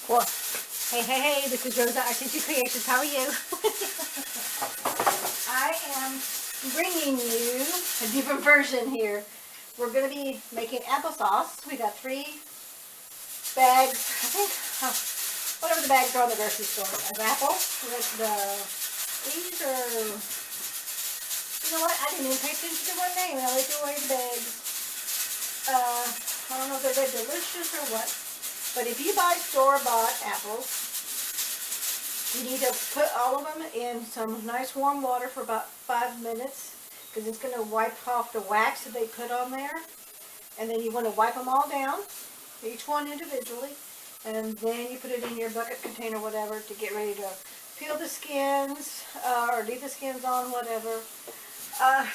Well, hey, this is Rosa Artistic Creations. How are you? I am bringing you a different version here. We're going to be making applesauce. We got 3 bags, I think, whatever the bags are in the grocery store, of apple. These are, you know what, I didn't even pay attention to one name, and I threw away the bags. I don't know if they're delicious or what. But if you buy store-bought apples, you need to put all of them in some nice warm water for about 5 minutes, because it's going to wipe off the wax that they put on there. And then you want to wipe them all down, each one individually, and then you put it in your bucket container, whatever, to get ready to peel the skins, or leave the skins on, whatever.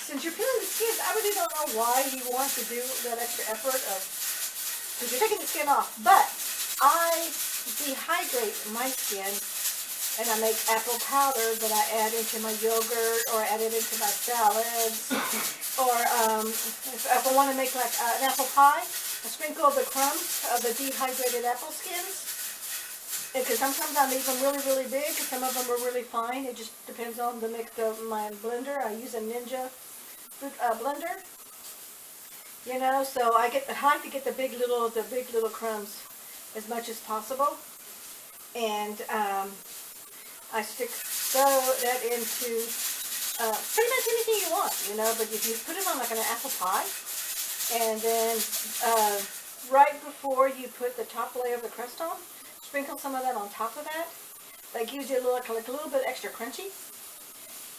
Since you're peeling the skins, I really don't know why you want to do that extra effort of, because you're taking the skin off, but I dehydrate my skin, and I make apple powder that I add into my yogurt, or add it into my salads, or if I want to make like an apple pie, I sprinkle the crumbs of the dehydrated apple skins, because sometimes I make them really, really big, and some of them are really fine. It just depends on the mix of my blender. I use a Ninja fruit blender. You know, so I like to get the big little crumbs as much as possible, and I throw that into pretty much anything you want, you know. But if you put it on like an apple pie, and then right before you put the top layer of the crust on, sprinkle some of that on top of that. That gives you like a little bit extra crunchy,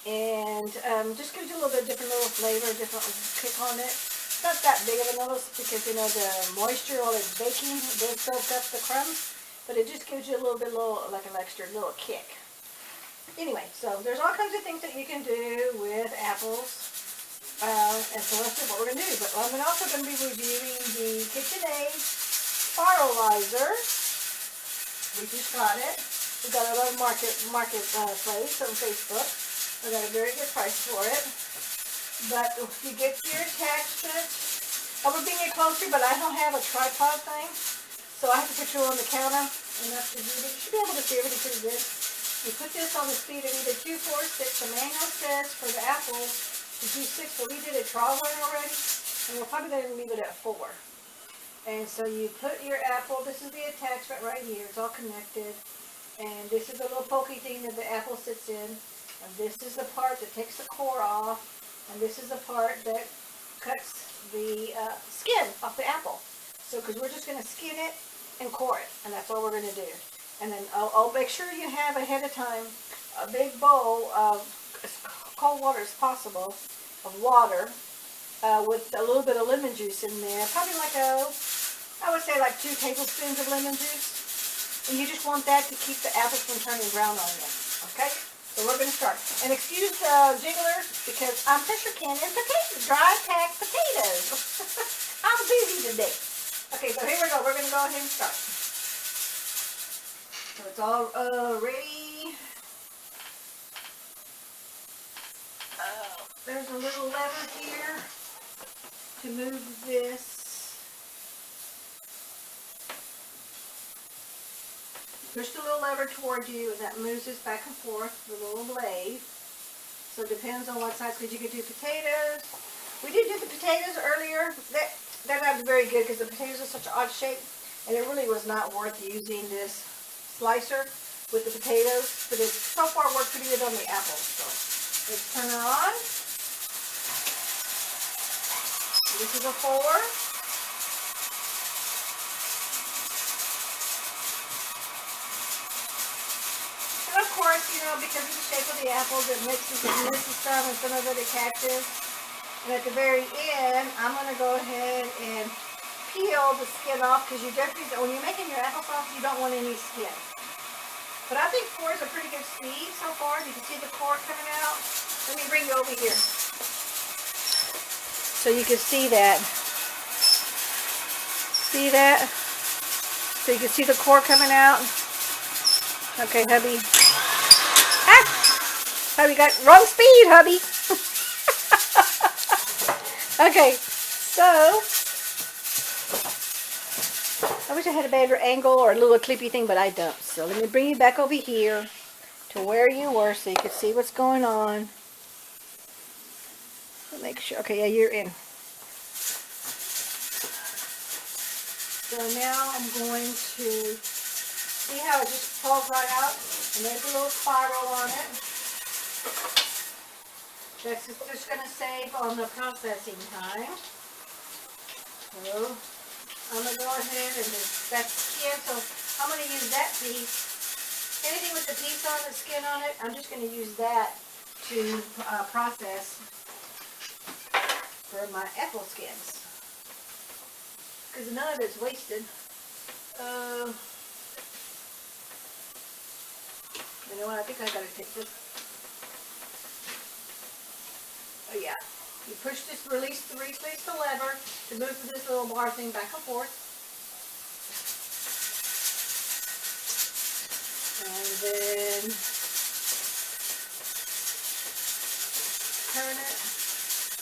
and just gives you a little bit different little flavor, different kick on it. It's not that big of a notice because, you know, the moisture while it's baking does soak up the crumbs, but it just gives you a little bit, like an extra little kick. Anyway, so there's all kinds of things that you can do with apples, and so let's do what we're going to do. But I'm also going to be reviewing the KitchenAid Spiralizer. We just got it. We got it on marketplace on Facebook. We got a very good price for it. But if you get your attachment, I would bring it closer, but I don't have a tripod thing, so I have to put you on the counter enough to do it. You should be able to see everything pretty good. You put this on the speed of either 2, 4, 6. The manual says for the apples to do 6, but we did a trial run already, and we're probably going to leave it at 4. And so you put your apple, this is the attachment right here, it's all connected, and this is the little pokey thing that the apple sits in, and this is the part that takes the core off, and this is the part that cuts the skin off the apple. So, because we're just going to skin it and core it, and that's all we're going to do. And then I'll make sure you have ahead of time a big bowl of as cold water as possible of water with a little bit of lemon juice in there. Probably like I would say like 2 tablespoons of lemon juice. And you just want that to keep the apples from turning brown on you. Okay? So we're going to start. And excuse the jiggler, because I'm pressure canning potatoes, dry packed potatoes. I'm busy today. Okay, so here we go. We're going to go ahead and start. So it's all ready. There's a little lever here to move this. Push the little lever toward you, and that moves this back and forth, the little blade. So it depends on what size, because you could do potatoes. We did do the potatoes earlier. They're not very good because the potatoes are such an odd shape, and it really was not worth using this slicer with the potatoes, but it so far worked pretty good on the apples. So let's turn her on. This is a 4. And of course, you know, because of the shape of the apples, it mixes some, and some of it catches. And at the very end, I'm going to go ahead and peel the skin off, because you definitely, when you're making your applesauce, you don't want any skin. But I think 4 is a pretty good speed so far. You can see the core coming out. Let me bring you over here, so you can see that. See that? So you can see the core coming out. Okay, hubby. Ah! Hubby got wrong speed, hubby. Okay, so I'm wish I had a better angle or a little clippy thing, but I don't. So let me bring you back over here to where you were so you could see what's going on. Make sure. Okay, yeah, you're in. So now I'm going to see how it just falls right out, and there's a little spiral on it. That's just going to save on the processing time. So I'm going to go ahead and just, that's skin, so I'm going to use that piece. Anything with the piece on the skin on it, I'm just going to use that to process for my apple skins. Because none of it's wasted. You know what, I think I got to take this. Oh yeah. You push this, release the lever to move this little bar thing back and forth. And then turn it.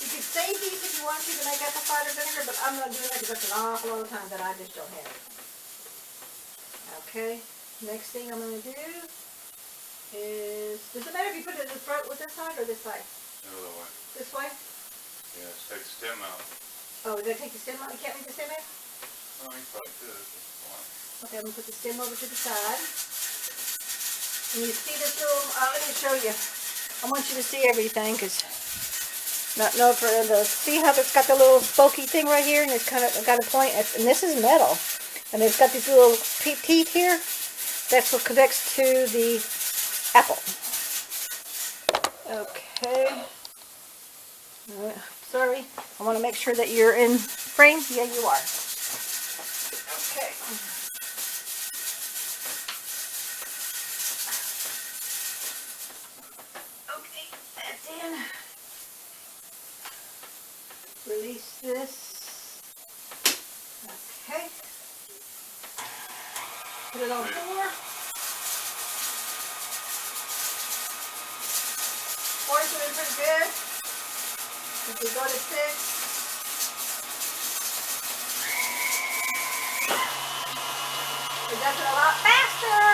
You could save these if you want to make apple cider vinegar, but I'm not doing that because that's an awful lot of time that I just don't have it. Okay, next thing I'm going to do is, does it matter if you put it in the front with this side or this side? The other way. This way? Yeah, take the stem out. Oh, did I take the stem out? You can't leave the stem out? Oh, you probably could. Okay, I'm going to put the stem over to the side. And you see this little, let me show you. I want you to see everything because, not know for the, see how it's got the little spokey thing right here and it's kind of got a point, and this is metal. And it's got these little teeth here. That's what connects to the apple. Okay. Sorry, I want to make sure that you're in frame. Yeah, you are. Okay. Okay, that's in. Release this. Okay. Put it on 4. 4 is doing pretty good. If we go to 6, it does it a lot faster,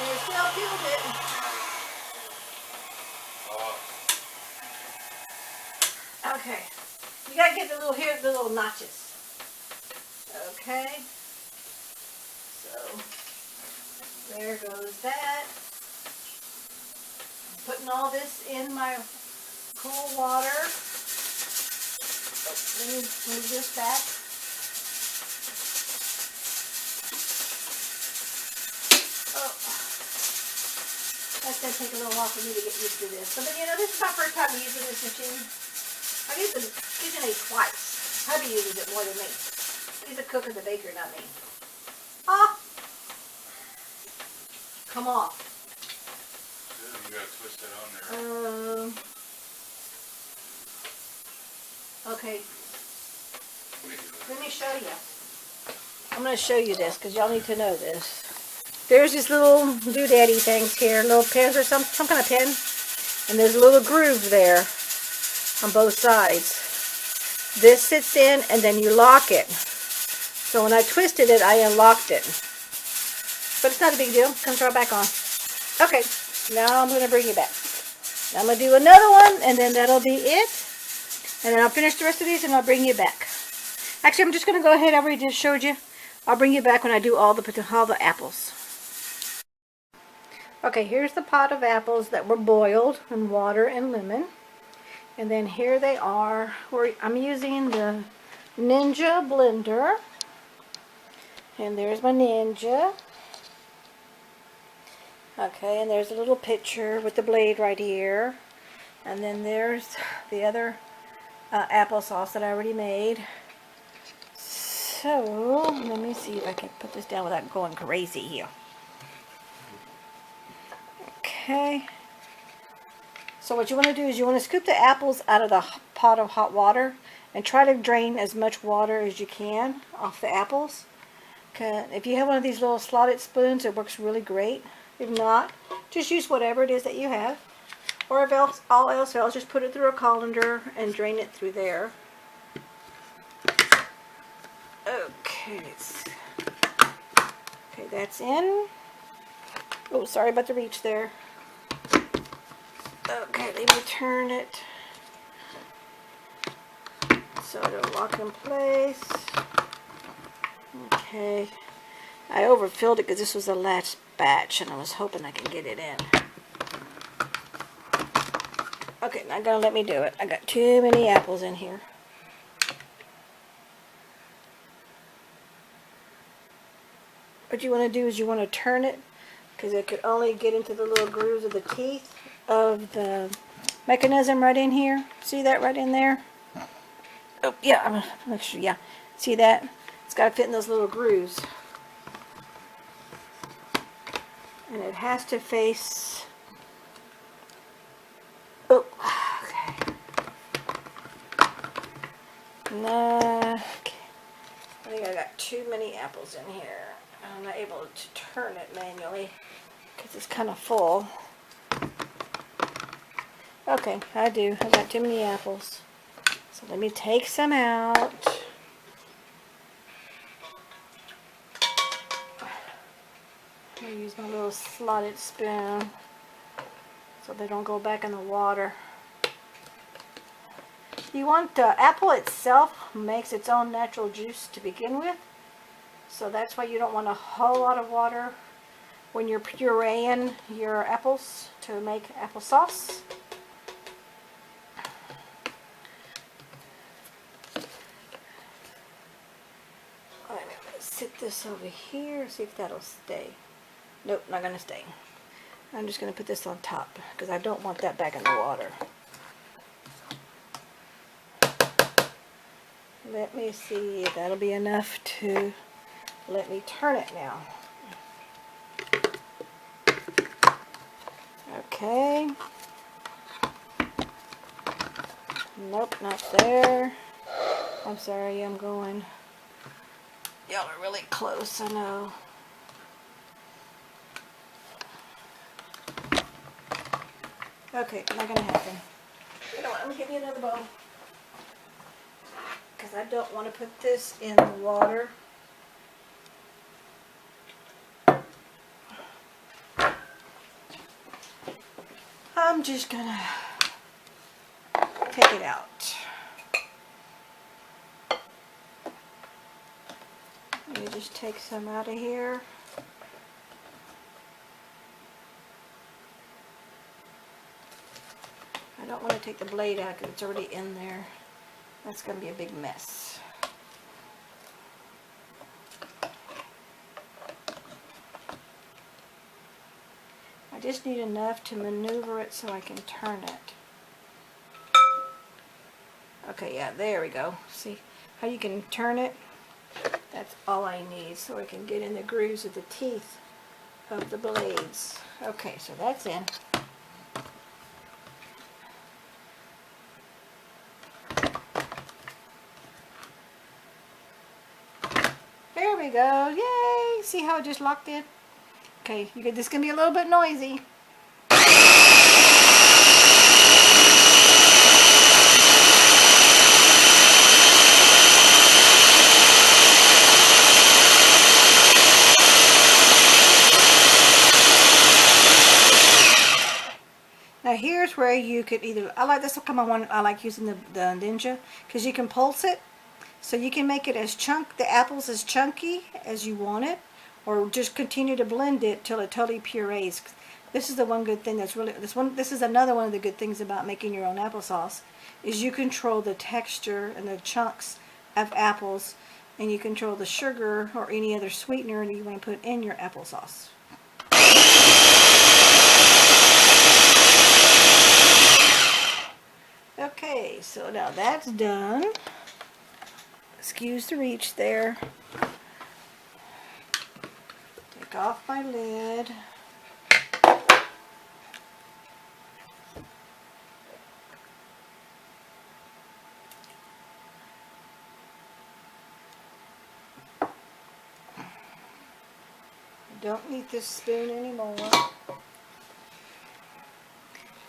and it still peels it. Okay, you gotta get the little notches. Okay, so there goes that. I'm putting all this in my cool water. Oh, let me move this back. Oh, that's going to take a little while for me to get used to this. But you know, this is my first time using this machine. I've used the KitchenAid twice. Hubby uses it more than me. He's a cook and the baker, not me. Ah! Come off. You gotta twist it on there. Okay. Let me show you. I'm going to show you this because y'all need to know this. There's these little doodaddy things here, little pins or some kind of pin. And there's a little groove there on both sides. This sits in and then you lock it. So when I twisted it, I unlocked it. But it's not a big deal. It comes right back on. Okay, now I'm going to bring you back. Now I'm going to do another one and then that'll be it. And then I'll finish the rest of these and I'll bring you back. Actually, I'm just going to go ahead. I already just showed you. I'll bring you back when I do all the apples. Okay, here's the pot of apples that were boiled in water and lemon. And then here they are. I'm using the Ninja blender. And there's my Ninja. Okay, and there's a little pitcher with the blade right here. And then there's the other applesauce that I already made. So, let me see if I can put this down without going crazy here. Okay. So what you want to do is you want to scoop the apples out of the pot of hot water and try to drain as much water as you can off the apples. Okay. If you have one of these little slotted spoons, it works really great. If not, just use whatever it is that you have. Or if all else fails, just put it through a colander and drain it through there. Okay, let's Okay, that's in. Oh, sorry about the reach there. Okay, let me turn it so it'll lock in place. Okay. I overfilled it because this was the last batch and I was hoping I can get it in. Okay, not gonna let me do it. I got too many apples in here. What you want to do is you want to turn it because it could only get into the little grooves of the teeth of the mechanism right in here. See that right in there? Oh, yeah, I'm gonna make sure, yeah. See that? It's got to fit in those little grooves. And it has to face... Oh, okay. Nah, okay. I think I got too many apples in here. I'm not able to turn it manually because it's kind of full. Okay, I do. I got too many apples. So let me take some out. I'm going to use my little slotted spoon so they don't go back in the water. You want the apple itself makes its own natural juice to begin with. So that's why you don't want a whole lot of water when you're pureeing your apples to make applesauce. I'm going to sit this over here, see if that'll stay. Nope, not going to stay. I'm just going to put this on top because I don't want that back in the water. Let me see if that'll be enough to let me turn it now. Okay. Nope, not there. I'm sorry, I'm going. Y'all are really close, I know. Okay, not gonna happen. You know what, I'm gonna give you another bowl. Because I don't want to put this in the water. I'm just gonna take it out. Let me just take some out of here. I don't want to take the blade out because it's already in there. That's going to be a big mess. I just need enough to maneuver it so I can turn it. Okay, yeah, there we go. See how you can turn it? That's all I need so I can get in the grooves of the teeth of the blades. Okay, so that's in. There we go. Yay! See how it just locked in? Okay, this is going to be a little bit noisy. Now here's where you could either, I like this one, I like using the Ninja because you can pulse it. So you can make it as the apples as chunky as you want it, or just continue to blend it till it totally purees. This is the one good thing that's really, this is another one of the good things about making your own applesauce, is you control the texture and the chunks of apples, and you control the sugar or any other sweetener that you want to put in your applesauce. Okay, so now that's done. Excuse the reach there. Take off my lid. I don't need this spoon anymore.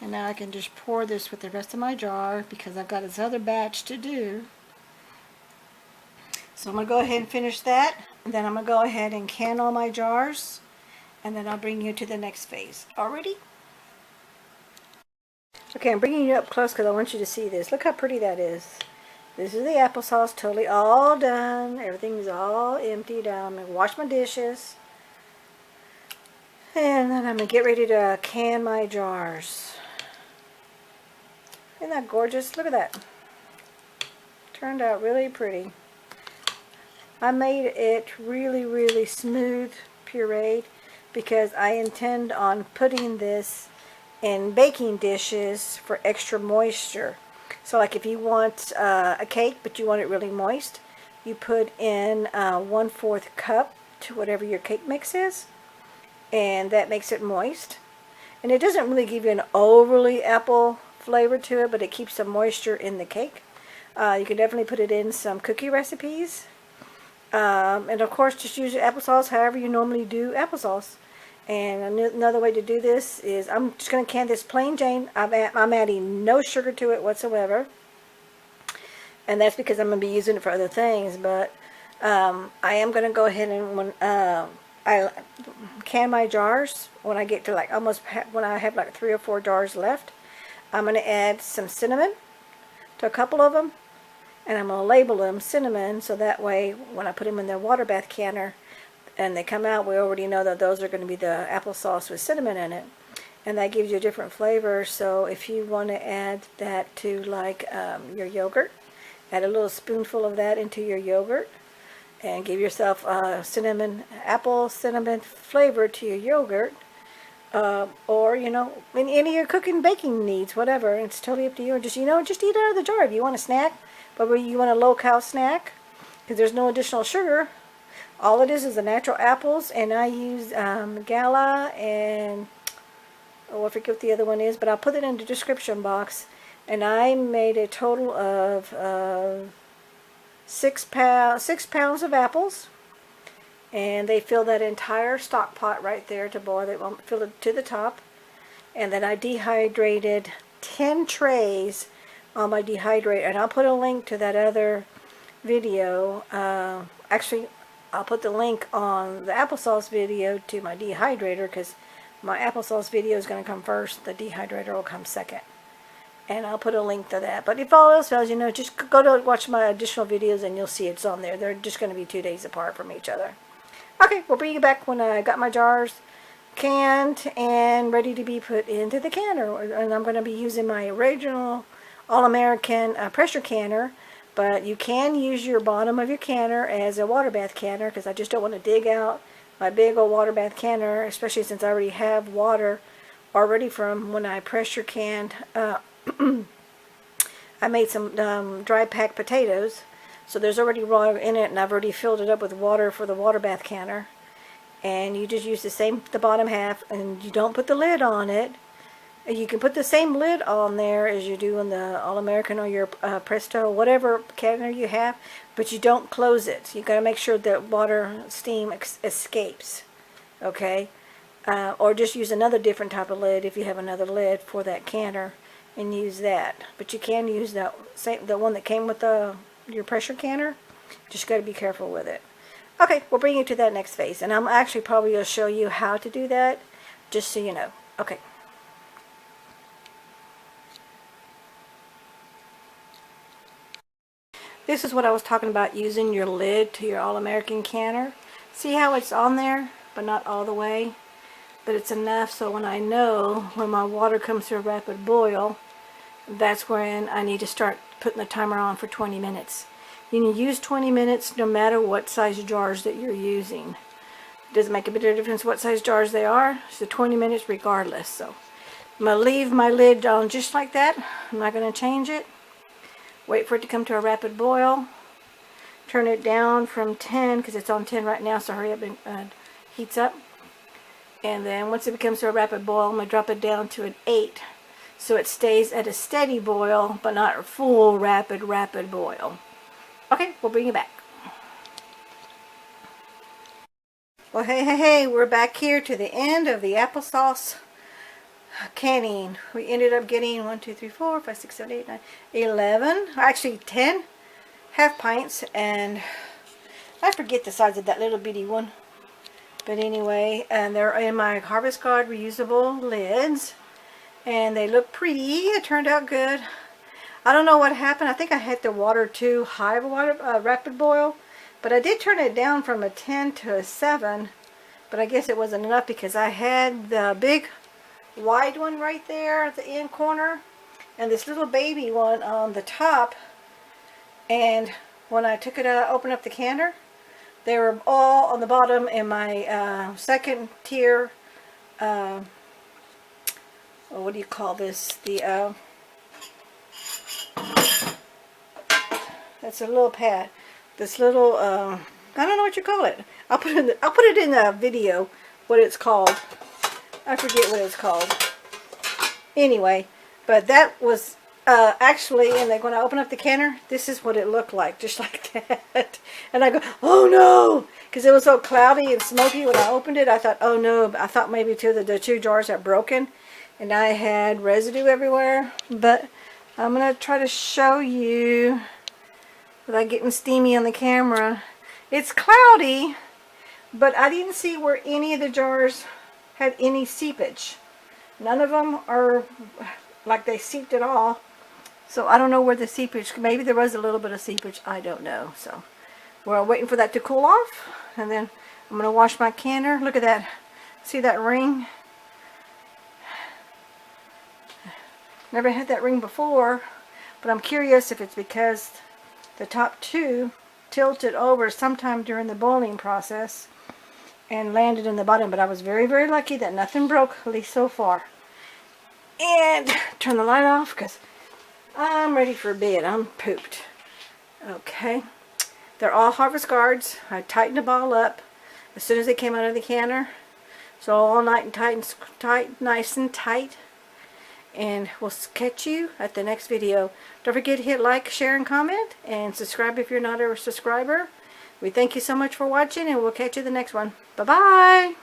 And now I can just pour this with the rest of my jar because I've got this other batch to do. So I'm going to go ahead and finish that. And then I'm going to go ahead and can all my jars, and then I'll bring you to the next phase. Already? Okay, I'm bringing you up close because I want you to see this. Look how pretty that is. This is the applesauce, totally all done. Everything's all emptied out. I'm going to wash my dishes. And then I'm going to get ready to can my jars. Isn't that gorgeous? Look at that. Turned out really pretty. I made it really, really smooth, pureed, because I intend on putting this in baking dishes for extra moisture. So like if you want a cake but you want it really moist, you put in 1/4 cup to whatever your cake mix is, and that makes it moist. And it doesn't really give you an overly apple flavor to it, but it keeps some moisture in the cake. You can definitely put it in some cookie recipes. And of course just use your applesauce however you normally do applesauce. And another way to do this is I'm just going to can this plain Jane. I'm adding no sugar to it whatsoever. And that's because I'm going to be using it for other things. But I am going to go ahead and when I can my jars, when I get to like when I have like 3 or 4 jars left, I'm going to add some cinnamon to a couple of them. And I'm going to label them cinnamon, so that way when I put them in the water bath canner and they come out, we already know that those are going to be the applesauce with cinnamon in it. And that gives you a different flavor. So if you want to add that to like your yogurt, add a little spoonful of that into your yogurt and give yourself apple cinnamon flavor to your yogurt. Or, you know, in any of your cooking, baking needs, whatever. It's totally up to you. Just, just eat it out of the jar if you want a snack. But when you want a low-cal snack, because there's no additional sugar, all it is the natural apples, and I use Gala and, I forget what the other one is, but I'll put it in the description box. And I made a total of 6 pounds of apples, and they fill that entire stock pot right there to boil. They won't fill it to the top. And then I dehydrated 10 trays on my dehydrator, and I'll put a link to that other video. Actually, I'll put the link on the applesauce video to my dehydrator, because my applesauce video is going to come first. The dehydrator will come second. And I'll put a link to that. But if all else fails, just go to watch my additional videos and you'll see it's on there. They're just going to be 2 days apart from each other. Okay, we'll bring you back when I got my jars canned and ready to be put into the canner. And I'm going to be using my original All-American pressure canner, but you can use your bottom of your canner as a water bath canner, because I just don't want to dig out my big old water bath canner, especially since I already have water already from when I pressure canned. I made some dry packed potatoes, so there's already water in it, and I've already filled it up with water for the water bath canner. And you just use the bottom half, and you don't put the lid on it. You can put the same lid on there as you do in the All-American or your Presto, whatever canner you have, but you don't close it. You got to make sure that water steam escapes, okay? Or just use another different type of lid if you have another lid for that canner, and use that. But you can use the one that came with your pressure canner. Just got to be careful with it. Okay, we'll bring you to that next phase, and I'm actually probably going to show you how to do that, just so you know. Okay. This is what I was talking about, using your lid to your All-American canner. See how it's on there, but not all the way? But it's enough so when I know when my water comes to a rapid boil, that's when I need to start putting the timer on for 20 minutes. You can use 20 minutes no matter what size jars that you're using. It doesn't make a bit of difference what size jars they are. So 20 minutes regardless. So I'm going to leave my lid on just like that. I'm not going to change it. Wait for it to come to a rapid boil. Turn it down from 10, because it's on 10 right now, so hurry up and heats up. And then once it becomes to a rapid boil, I'm going to drop it down to an 8. So it stays at a steady boil, but not a full rapid boil. Okay, we'll bring you back. Well, hey, we're back here to the end of the applesauce canning. We ended up getting 1, 2, 3, 4, 5, 6, 7, 8, 9, 11, actually 10 half pints, and I forget the size of that little bitty one. But anyway, and they're in my Harvest Guard reusable lids. And they look pretty. It turned out good. I don't know what happened. I think I had the water too high of a water, rapid boil. But I did turn it down from a 10 to a 7. But I guess it wasn't enough because I had the big wide one right there at the end corner. And this little baby one on the top. And when I took it out, opened up the canner, they were all on the bottom in my second tier, what do you call this? The that's a little pad. This little I don't know what you call it. I'll put it in the video what it's called. I forget what it's called. Anyway, but that was actually, and then when I open up the canner, this is what it looked like, just like that. And I go, oh no, because it was so cloudy and smoky when I opened it. I thought, oh no, I thought maybe the two jars had broken, and I had residue everywhere. But I'm gonna try to show you without getting steamy on the camera. It's cloudy, but I didn't see where any of the jars had any seepage. None of them are like they seeped at all. So I don't know where the seepage, maybe there was a little bit of seepage, I don't know. So we're waiting for that to cool off, and then I'm going to wash my canner. Look at that. See that ring? Never had that ring before, but I'm curious if it's because the top two tilted over sometime during the boiling process and landed in the bottom. But I was very, very lucky that nothing broke, at least so far. And turn the light off because I'm ready for bed. I'm pooped. Okay. They're all Harvest Guards. I tightened them all up as soon as they came out of the canner. So all nice and tight. And we'll catch you at the next video. Don't forget to hit like, share, and comment. And subscribe if you're not a subscriber. We thank you so much for watching, and we'll catch you the next one. Bye-bye.